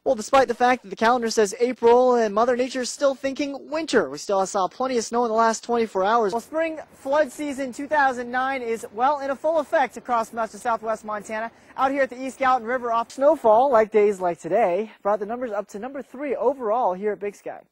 Well, despite the fact that the calendar says April and Mother Nature is still thinking winter. We still saw plenty of snow in the last 24 hours. Well, spring flood season 2009 is, well, in a full effect across much of southwest Montana. Out here at the East Gallatin River, off snowfall, like days like today, brought the numbers up to number 3 overall here at Big Sky.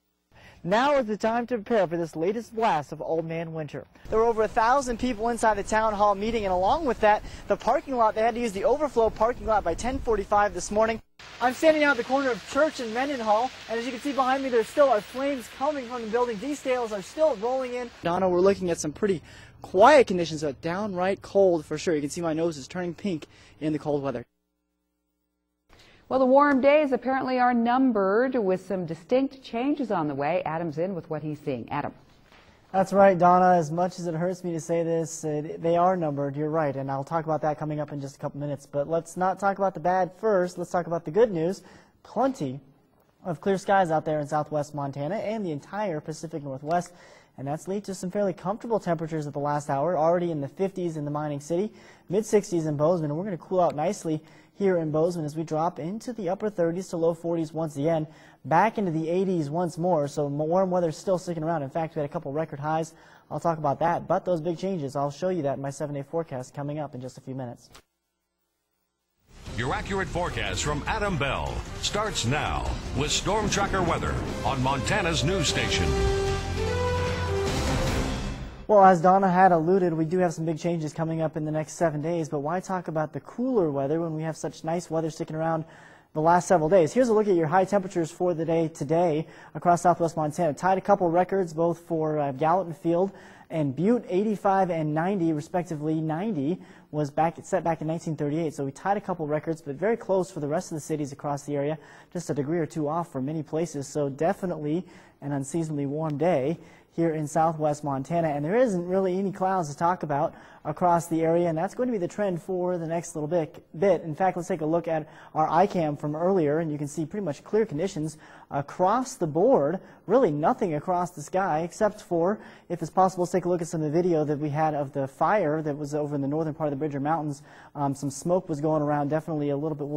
Now is the time to prepare for this latest blast of Old Man Winter. There were over 1,000 people inside the town hall meeting, and along with that, the parking lot, they had to use the overflow parking lot by 10:45 this morning. I'm standing out at the corner of Church and Mendenhall, and as you can see behind me, there still are flames coming from the building. These tales are still rolling in. Donna, we're looking at some pretty quiet conditions, but downright cold for sure. You can see my nose is turning pink in the cold weather. Well, the warm days apparently are numbered with some distinct changes on the way. Adam's in with what he's seeing. Adam. That's right, Donna. As much as it hurts me to say this, they are numbered. You're right, and I'll talk about that coming up in just a couple minutes. But let's not talk about the bad first. Let's talk about the good news. Plenty of clear skies out there in southwest Montana and the entire Pacific Northwest. And that's led to some fairly comfortable temperatures at the last hour, already in the 50s in the mining city, mid-60s in Bozeman. And we're going to cool out nicely here in Bozeman as we drop into the upper 30s to low 40s once again, back into the 80s once more. So warm weather is still sticking around. In fact, we had a couple record highs. I'll talk about that. But those big changes, I'll show you that in my 7-day forecast coming up in just a few minutes. Your accurate forecast from Adam Bell starts now with Storm Tracker weather on Montana's news station. Well, as Donna had alluded, we do have some big changes coming up in the next 7 days, but why talk about the cooler weather when we have such nice weather sticking around the last several days? Here's a look at your high temperatures for the day today across southwest Montana. Tied a couple records both for Gallatin Field and Butte, 85 and 90 respectively. 90 was set back in 1938, so we tied a couple records, but very close for the rest of the cities across the area, just a degree or two off for many places. So definitely an unseasonably warm day here in southwest Montana, and there isn't really any clouds to talk about across the area, and that's going to be the trend for the next little bit. In fact, let's take a look at our iCam from earlier, and you can see pretty much clear conditions across the board. Really nothing across the sky, except for, if it's possible, let's take a look at some of the video that we had of the fire that was over in the northern part of the Bridger Mountains. Some smoke was going around, definitely a little bit.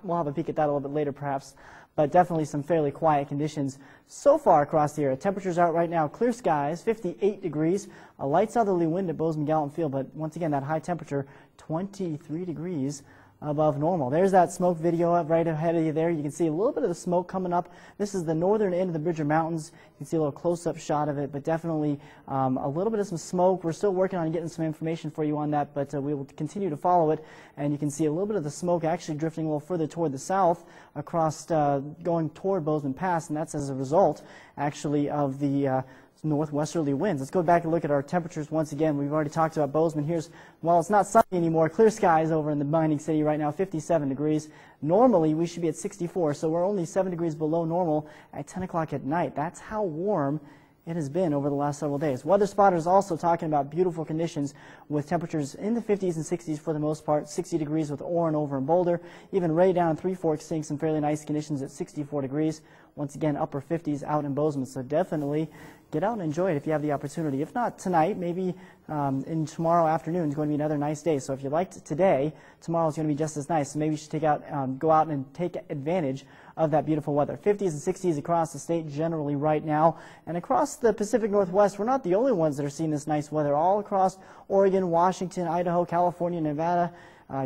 We'll have a peek at that a little bit later, perhaps. But definitely some fairly quiet conditions so far across the area. Temperatures out right now, clear skies, 58 degrees, a light southerly wind at Bozeman Gallatin Field, but once again, that high temperature, 23 degrees above normal. There's that smoke video up right ahead of you there. You can see a little bit of the smoke coming up. This is the northern end of the Bridger Mountains. You can see a little close-up shot of it, but definitely a little bit of some smoke. We're still working on getting some information for you on that, but we will continue to follow it. And you can see a little bit of the smoke actually drifting a little further toward the south across going toward Bozeman Pass, and that's as a result actually of the northwesterly winds. Let's go back and look at our temperatures once again. We've already talked about Bozeman. Well, it's not sunny anymore. Clear skies over in the mining city right now, 57 degrees. Normally, we should be at 64, so we're only 7 degrees below normal at 10 o'clock at night. That's how warm it has been over the last several days. Weather Spotter is also talking about beautiful conditions with temperatures in the 50s and 60s for the most part, 60 degrees with Orrin over in Boulder. Even Ray down in Three Forks seeing some fairly nice conditions at 64 degrees. Once again, upper 50s out in Bozeman, so definitely get out and enjoy it if you have the opportunity. If not tonight, maybe in tomorrow afternoon is going to be another nice day. So if you liked today, tomorrow is going to be just as nice. So maybe you should go out and take advantage of that beautiful weather. 50s and 60s across the state generally right now. And across the Pacific Northwest, we're not the only ones that are seeing this nice weather. All across Oregon, Washington, Idaho, California, Nevada,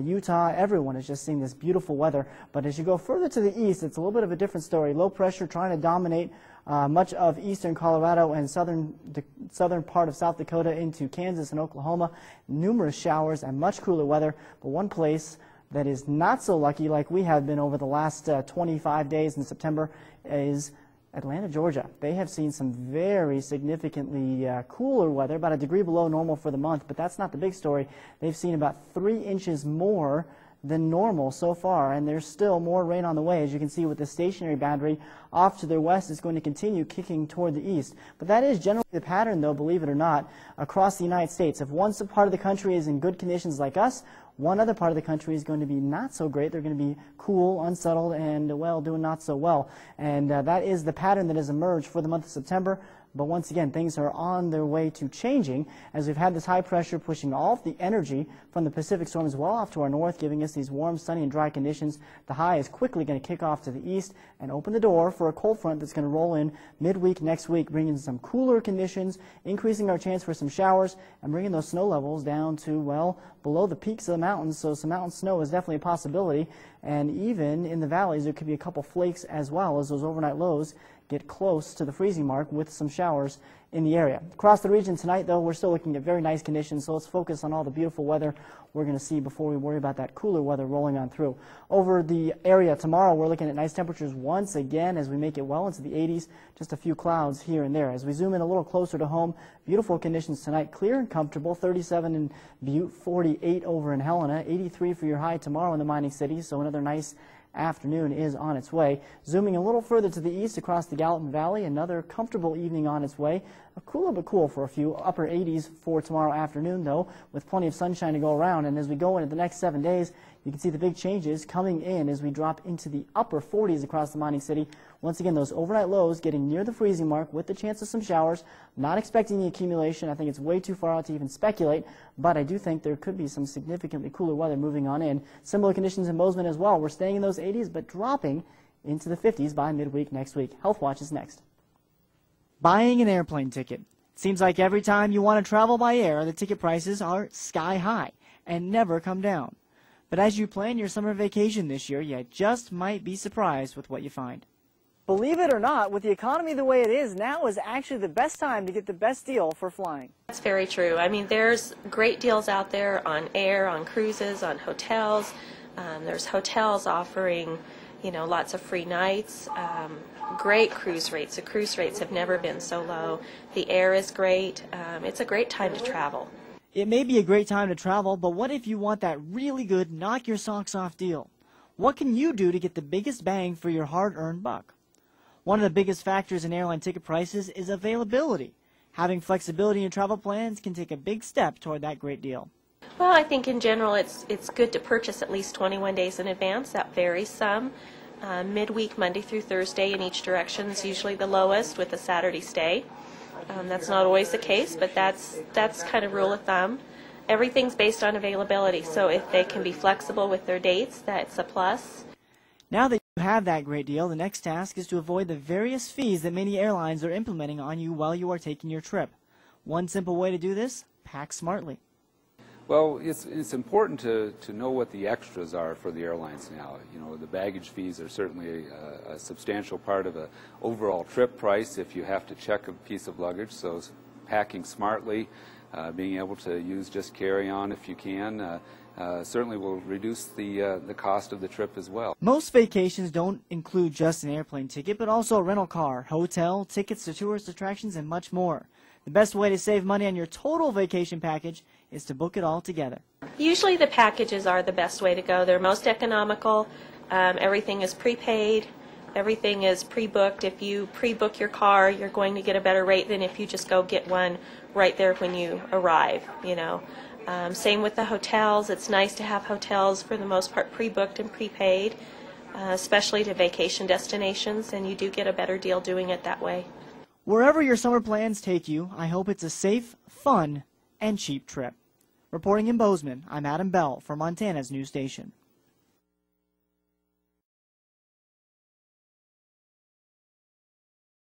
Utah, everyone is just seeing this beautiful weather. But as you go further to the east, it's a little bit of a different story. Low pressure trying to dominate much of eastern Colorado and the southern part of South Dakota into Kansas and Oklahoma. Numerous showers and much cooler weather. But one place that is not so lucky, like we have been over the last 25 days in September, is Atlanta, Georgia. They have seen some very significantly cooler weather, about a degree below normal for the month, but that's not the big story. They've seen about 3 inches more than normal so far, and there's still more rain on the way. As you can see with the stationary boundary off to their west, it's going to continue kicking toward the east. But that is generally the pattern, though, believe it or not, across the United States. If one part of the country is in good conditions like us, one other part of the country is going to be not so great. They're going to be cool, unsettled, and, well, doing not so well. And that is the pattern that has emerged for the month of September. But once again, things are on their way to changing as we've had this high pressure pushing all of the energy from the Pacific storms well off to our north, giving us these warm, sunny, and dry conditions. The high is quickly going to kick off to the east and open the door for a cold front that's going to roll in midweek next week, bringing some cooler conditions, increasing our chance for some showers, and bringing those snow levels down to, well, below the peaks of the mountains. So some mountain snow is definitely a possibility. And even in the valleys, there could be a couple flakes as well as those overnight lows get close to the freezing mark with some showers in the area. Across the region tonight, though, we're still looking at very nice conditions, so let's focus on all the beautiful weather we're going to see before we worry about that cooler weather rolling on through. Over the area tomorrow, we're looking at nice temperatures once again as we make it well into the 80s, just a few clouds here and there. As we zoom in a little closer to home, beautiful conditions tonight, clear and comfortable, 37 in Butte, 48 over in Helena, 83 for your high tomorrow in the mining cities, so another nice afternoon is on its way. Zooming a little further to the east across the Gallatin Valley, another comfortable evening on its way. A cooler but cool for a few, upper 80s for tomorrow afternoon, though, with plenty of sunshine to go around. And as we go into the next 7 days, you can see the big changes coming in as we drop into the upper 40s across the mining city. Once again, those overnight lows getting near the freezing mark with the chance of some showers. Not expecting the accumulation. I think it's way too far out to even speculate, but I do think there could be some significantly cooler weather moving on in. Similar conditions in Bozeman as well. We're staying in those 80s, but dropping into the 50s by midweek next week. Health Watch is next. Buying an airplane ticket. Seems like every time you want to travel by air, the ticket prices are sky high and never come down. But as you plan your summer vacation this year, you just might be surprised with what you find. Believe it or not, with the economy the way it is, now is actually the best time to get the best deal for flying. That's very true. I mean, there's great deals out there on air, on cruises, on hotels. There's hotels offering, lots of free nights. Great cruise rates. The cruise rates have never been so low. The air is great. It's a great time to travel. It may be a great time to travel, but what if you want that really good knock your socks off deal? What can you do to get the biggest bang for your hard-earned buck? One of the biggest factors in airline ticket prices is availability. Having flexibility in travel plans can take a big step toward that great deal. Well, I think in general it's good to purchase at least 21 days in advance. That varies some. Midweek, Monday through Thursday in each direction is usually the lowest with a Saturday stay. That's not always the case, but that's kind of rule of thumb. Everything's based on availability, so if they can be flexible with their dates, that's a plus. Now that you have that great deal, the next task is to avoid the various fees that many airlines are implementing on you while you are taking your trip. One simple way to do this: pack smartly. Well, it's important to know what the extras are for the airlines now. The baggage fees are certainly a substantial part of an overall trip price if you have to check a piece of luggage. So packing smartly, being able to use just carry-on if you can, certainly will reduce the cost of the trip as well. Most vacations don't include just an airplane ticket, but also a rental car, hotel, tickets to tourist attractions, and much more. The best way to save money on your total vacation package is to book it all together. Usually the packages are the best way to go. They're most economical. Everything is prepaid. Everything is pre-booked. If you pre-book your car, you're going to get a better rate than if you just go get one right there when you arrive, Same with the hotels. It's nice to have hotels for the most part pre-booked and prepaid, especially to vacation destinations, and you do get a better deal doing it that way. Wherever your summer plans take you, I hope it's a safe, fun, and cheap trip. Reporting in Bozeman, I'm Adam Bell for Montana's news station.